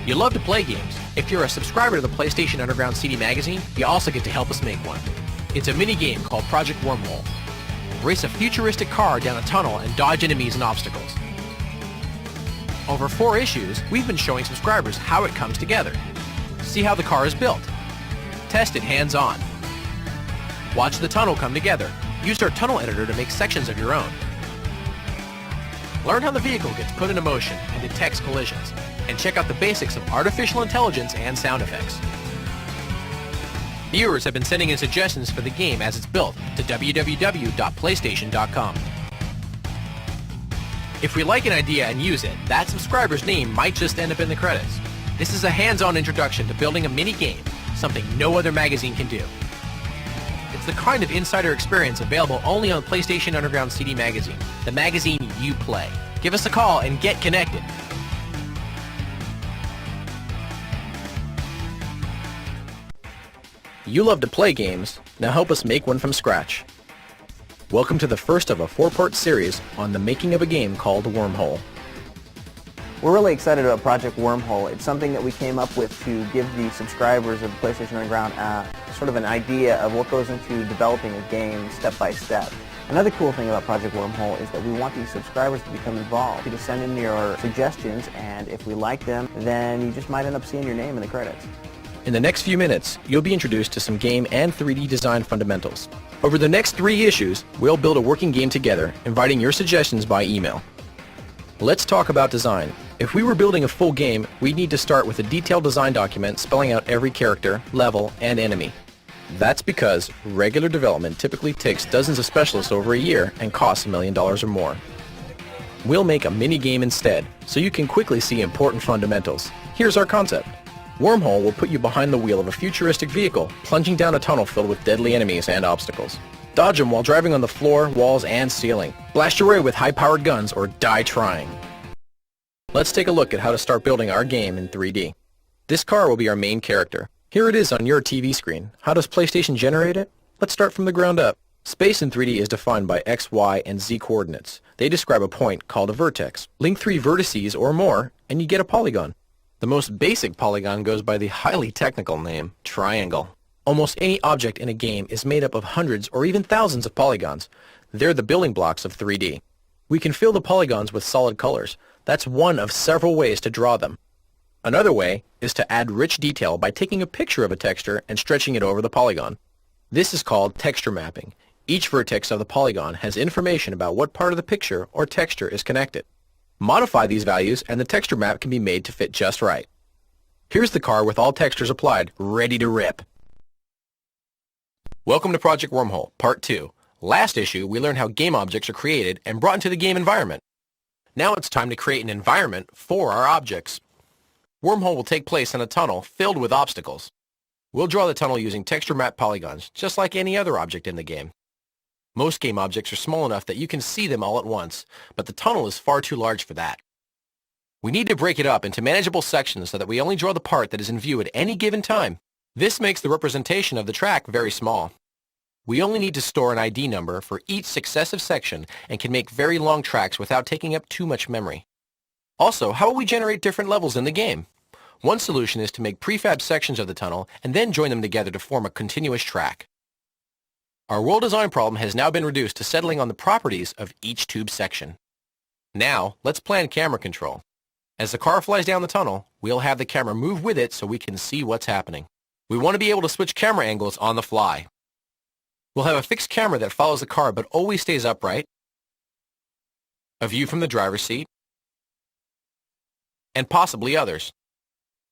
You love to play games. If you're a subscriber to the PlayStation Underground CD magazine, you also get to help us make one. It's a mini-game called Project Wormhole. Race a futuristic car down a tunnel and dodge enemies and obstacles. Over 4 issues, we've been showing subscribers how it comes together. See how the car is built. Test it hands-on. Watch the tunnel come together. Use our tunnel editor to make sections of your own. Learn how the vehicle gets put into motion and detects collisions. And check out the basics of artificial intelligence and sound effects. Viewers have been sending in suggestions for the game as it's built to www.playstation.com. If we like an idea and use it, that subscriber's name might just end up in the credits. This is a hands-on introduction to building a mini-game, something no other magazine can do. It's the kind of insider experience available only on PlayStation Underground CD magazine, the magazine you play. Give us a call and get connected. You love to play games, now help us make one from scratch. Welcome to the first of a 4-part series on the making of a game called Wormhole. We're really excited about Project Wormhole. It's something that we came up with to give the subscribers of PlayStation Underground sort of an idea of what goes into developing a game step by step. Another cool thing about Project Wormhole is that we want these subscribers to become involved. You just send in your suggestions, and if we like them, then you just might end up seeing your name in the credits. In the next few minutes, you'll be introduced to some game and 3D design fundamentals. Over the next 3 issues, we'll build a working game together, inviting your suggestions by email. Let's talk about design. If we were building a full game, we'd need to start with a detailed design document spelling out every character, level, and enemy. That's because regular development typically takes dozens of specialists over a year and costs $1 million or more. We'll make a mini-game instead, so you can quickly see important fundamentals. Here's our concept. Wormhole will put you behind the wheel of a futuristic vehicle, plunging down a tunnel filled with deadly enemies and obstacles. Dodge them while driving on the floor, walls, and ceiling. Blast your way with high-powered guns or die trying. Let's take a look at how to start building our game in 3D. This car will be our main character. Here it is on your TV screen. How does PlayStation generate it? Let's start from the ground up. Space in 3D is defined by X, Y, and Z coordinates. They describe a point called a vertex. Link 3 vertices or more, and you get a polygon. The most basic polygon goes by the highly technical name, triangle. Almost any object in a game is made up of hundreds or even thousands of polygons. They're the building blocks of 3D. We can fill the polygons with solid colors. That's one of several ways to draw them. Another way is to add rich detail by taking a picture of a texture and stretching it over the polygon. This is called texture mapping. Each vertex of the polygon has information about what part of the picture or texture is connected. Modify these values and the texture map can be made to fit just right. Here's the car with all textures applied, ready to rip. Welcome to Project Wormhole, Part 2. Last issue, we learned how game objects are created and brought into the game environment. Now it's time to create an environment for our objects. Wormhole will take place in a tunnel filled with obstacles. We'll draw the tunnel using texture map polygons, just like any other object in the game. Most game objects are small enough that you can see them all at once, but the tunnel is far too large for that. We need to break it up into manageable sections so that we only draw the part that is in view at any given time. This makes the representation of the track very small. We only need to store an ID number for each successive section and can make very long tracks without taking up too much memory. Also, how will we generate different levels in the game? One solution is to make prefab sections of the tunnel and then join them together to form a continuous track. Our world design problem has now been reduced to settling on the properties of each tube section. Now, let's plan camera control. As the car flies down the tunnel, we'll have the camera move with it so we can see what's happening. We want to be able to switch camera angles on the fly. We'll have a fixed camera that follows the car but always stays upright, a view from the driver's seat, and possibly others.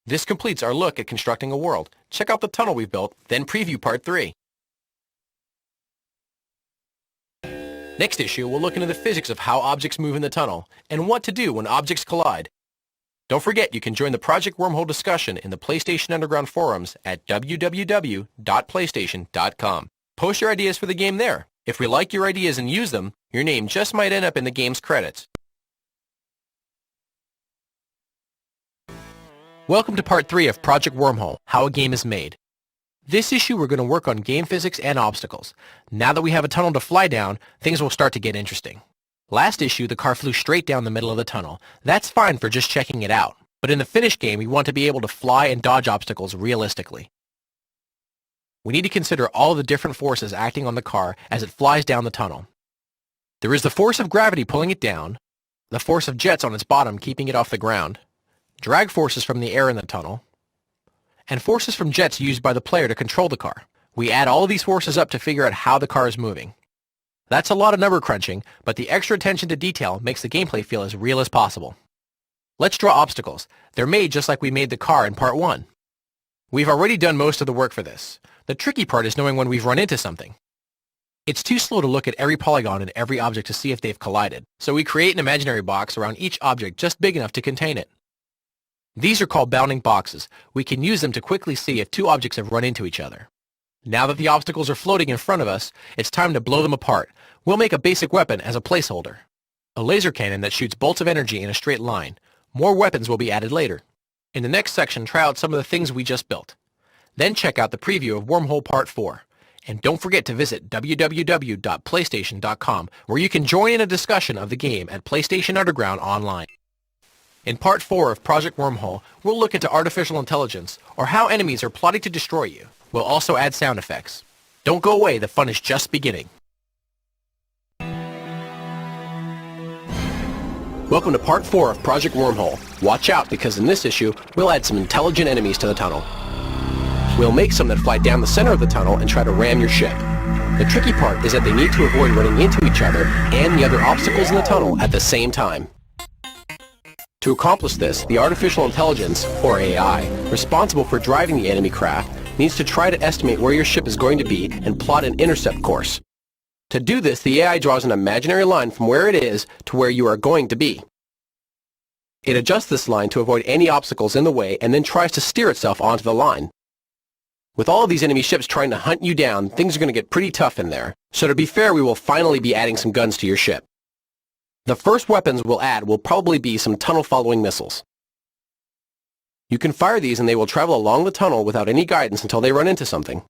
This completes our look at constructing a world. Check out the tunnel we've built, then preview Part 3. Next issue, we'll look into the physics of how objects move in the tunnel and what to do when objects collide. Don't forget you can join the Project Wormhole discussion in the PlayStation Underground forums at www.playstation.com. Post your ideas for the game there. If we like your ideas and use them, your name just might end up in the game's credits. Welcome to Part 3 of Project Wormhole, How a Game is Made. This issue we're going to work on game physics and obstacles. Now that we have a tunnel to fly down, things will start to get interesting. Last issue, the car flew straight down the middle of the tunnel. That's fine for just checking it out. But in the finished game, we want to be able to fly and dodge obstacles realistically. We need to consider all the different forces acting on the car as it flies down the tunnel. There is the force of gravity pulling it down, the force of jets on its bottom keeping it off the ground, drag forces from the air in the tunnel, and forces from jets used by the player to control the car. We add all of these forces up to figure out how the car is moving. That's a lot of number crunching, but the extra attention to detail makes the gameplay feel as real as possible. Let's draw obstacles. They're made just like we made the car in part 1. We've already done most of the work for this. The tricky part is knowing when we've run into something. It's too slow to look at every polygon and every object to see if they've collided, so we create an imaginary box around each object just big enough to contain it. These are called bounding boxes. We can use them to quickly see if two objects have run into each other. Now that the obstacles are floating in front of us, it's time to blow them apart. We'll make a basic weapon as a placeholder. A laser cannon that shoots bolts of energy in a straight line. More weapons will be added later. In the next section, try out some of the things we just built. Then check out the preview of Wormhole Part 4. And don't forget to visit www.playstation.com, where you can join in a discussion of the game at PlayStation Underground online. In Part 4 of Project Wormhole, we'll look into artificial intelligence, or how enemies are plotting to destroy you. We'll also add sound effects. Don't go away, the fun is just beginning. Welcome to Part 4 of Project Wormhole. Watch out, because in this issue, we'll add some intelligent enemies to the tunnel. We'll make some that fly down the center of the tunnel and try to ram your ship. The tricky part is that they need to avoid running into each other and the other obstacles in the tunnel at the same time. To accomplish this, the artificial intelligence, or AI, responsible for driving the enemy craft, needs to try to estimate where your ship is going to be and plot an intercept course. To do this, the AI draws an imaginary line from where it is to where you are going to be. It adjusts this line to avoid any obstacles in the way and then tries to steer itself onto the line. With all of these enemy ships trying to hunt you down, things are going to get pretty tough in there. So to be fair, we will finally be adding some guns to your ship. The first weapons we'll add will probably be some tunnel-following missiles. You can fire these and they will travel along the tunnel without any guidance until they run into something.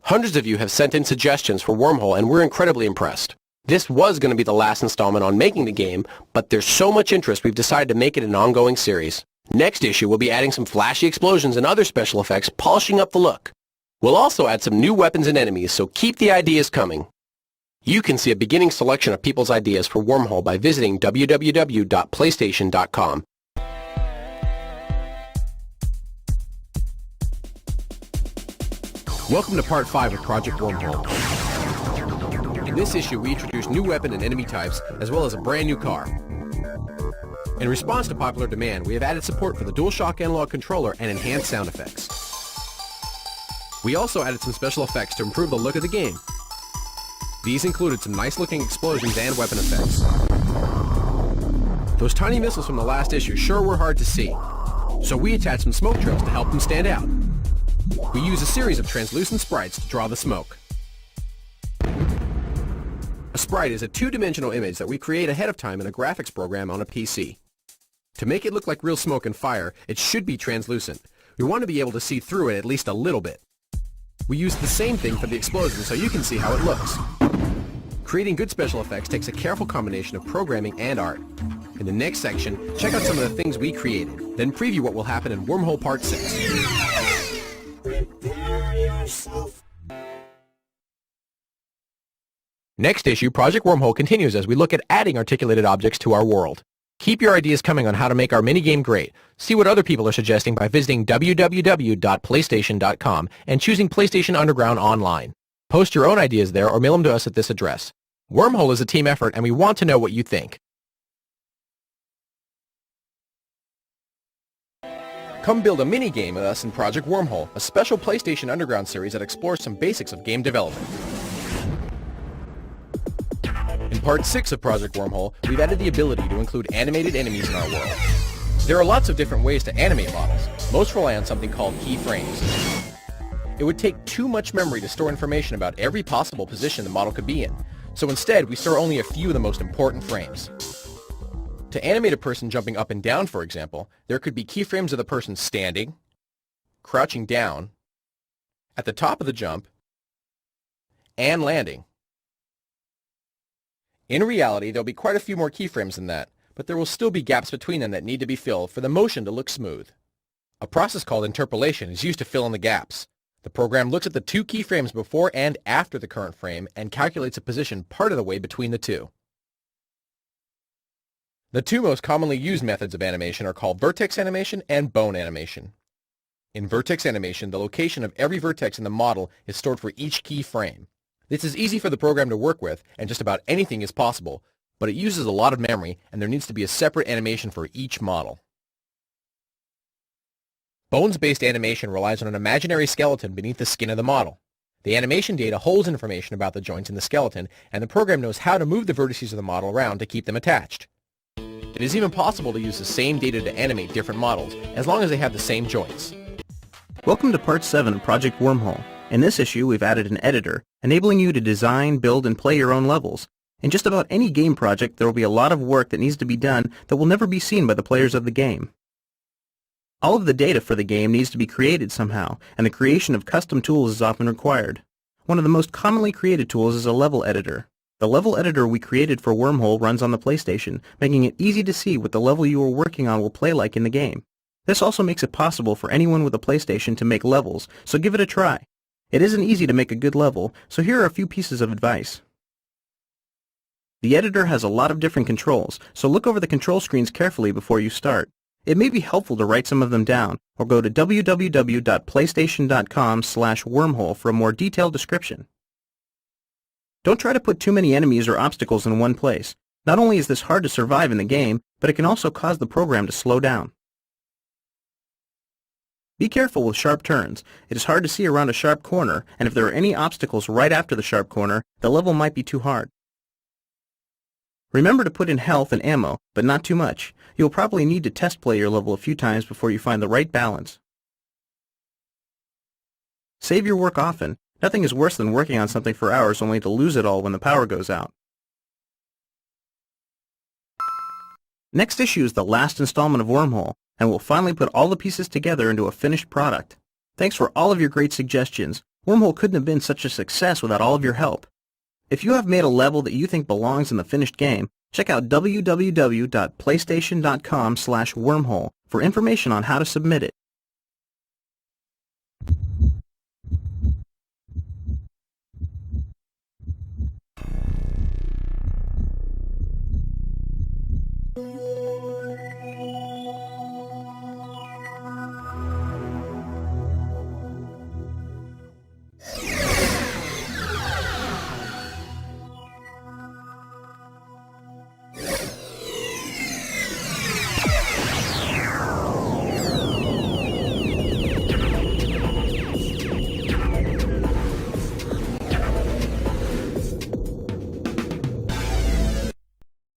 Hundreds of you have sent in suggestions for Wormhole and we're incredibly impressed. This was going to be the last installment on making the game, but there's so much interest we've decided to make it an ongoing series. Next issue we'll be adding some flashy explosions and other special effects, polishing up the look. We'll also add some new weapons and enemies, so keep the ideas coming. You can see a beginning selection of people's ideas for Wormhole by visiting www.playstation.com. Welcome to Part 5 of Project Wormhole. In this issue, we introduce new weapon and enemy types, as well as a brand new car. In response to popular demand, we have added support for the DualShock analog controller and enhanced sound effects. We also added some special effects to improve the look of the game. These included some nice-looking explosions and weapon effects. Those tiny missiles from the last issue sure were hard to see, so we attached some smoke trails to help them stand out. We use a series of translucent sprites to draw the smoke. A sprite is a two-dimensional image that we create ahead of time in a graphics program on a PC. To make it look like real smoke and fire, it should be translucent. We want to be able to see through it at least a little bit. We use the same thing for the explosion so you can see how it looks. Creating good special effects takes a careful combination of programming and art. In the next section, check out some of the things we created, then preview what will happen in Wormhole Part 6. Prepare yourself. Next issue, Project Wormhole continues as we look at adding articulated objects to our world. Keep your ideas coming on how to make our minigame great. See what other people are suggesting by visiting www.playstation.com and choosing PlayStation Underground online. Post your own ideas there or mail them to us at this address. Wormhole is a team effort and we want to know what you think. Come build a minigame with us in Project Wormhole, a special PlayStation Underground series that explores some basics of game development. In Part 6 of Project Wormhole, we've added the ability to include animated enemies in our world. There are lots of different ways to animate models. Most rely on something called keyframes. It would take too much memory to store information about every possible position the model could be in, so instead we store only a few of the most important frames. To animate a person jumping up and down, for example, there could be keyframes of the person standing, crouching down, at the top of the jump, and landing. In reality, there'll be quite a few more keyframes than that, but there will still be gaps between them that need to be filled for the motion to look smooth. A process called interpolation is used to fill in the gaps. The program looks at the two keyframes before and after the current frame and calculates a position part of the way between the two. The two most commonly used methods of animation are called vertex animation and bone animation. In vertex animation, the location of every vertex in the model is stored for each keyframe. This is easy for the program to work with, and just about anything is possible, but it uses a lot of memory, and there needs to be a separate animation for each model. Bones-based animation relies on an imaginary skeleton beneath the skin of the model. The animation data holds information about the joints in the skeleton, and the program knows how to move the vertices of the model around to keep them attached. It is even possible to use the same data to animate different models, as long as they have the same joints. Welcome to Part 7 of Project Wormhole. In this issue, we've added an editor, enabling you to design, build, and play your own levels. In just about any game project, there will be a lot of work that needs to be done that will never be seen by the players of the game. All of the data for the game needs to be created somehow, and the creation of custom tools is often required. One of the most commonly created tools is a level editor. The level editor we created for Wormhole runs on the PlayStation, making it easy to see what the level you are working on will play like in the game. This also makes it possible for anyone with a PlayStation to make levels, so give it a try. It isn't easy to make a good level, so here are a few pieces of advice. The editor has a lot of different controls, so look over the control screens carefully before you start. It may be helpful to write some of them down, or go to www.playstation.com/wormhole for a more detailed description. Don't try to put too many enemies or obstacles in one place. Not only is this hard to survive in the game, but it can also cause the program to slow down. Be careful with sharp turns. It is hard to see around a sharp corner, and if there are any obstacles right after the sharp corner, the level might be too hard. Remember to put in health and ammo, but not too much. You'll probably need to test play your level a few times before you find the right balance. Save your work often. Nothing is worse than working on something for hours only to lose it all when the power goes out. Next issue is the last installment of Wormhole, and we'll finally put all the pieces together into a finished product. Thanks for all of your great suggestions. Wormhole couldn't have been such a success without all of your help. If you have made a level that you think belongs in the finished game, check out www.playstation.com/wormhole for information on how to submit it.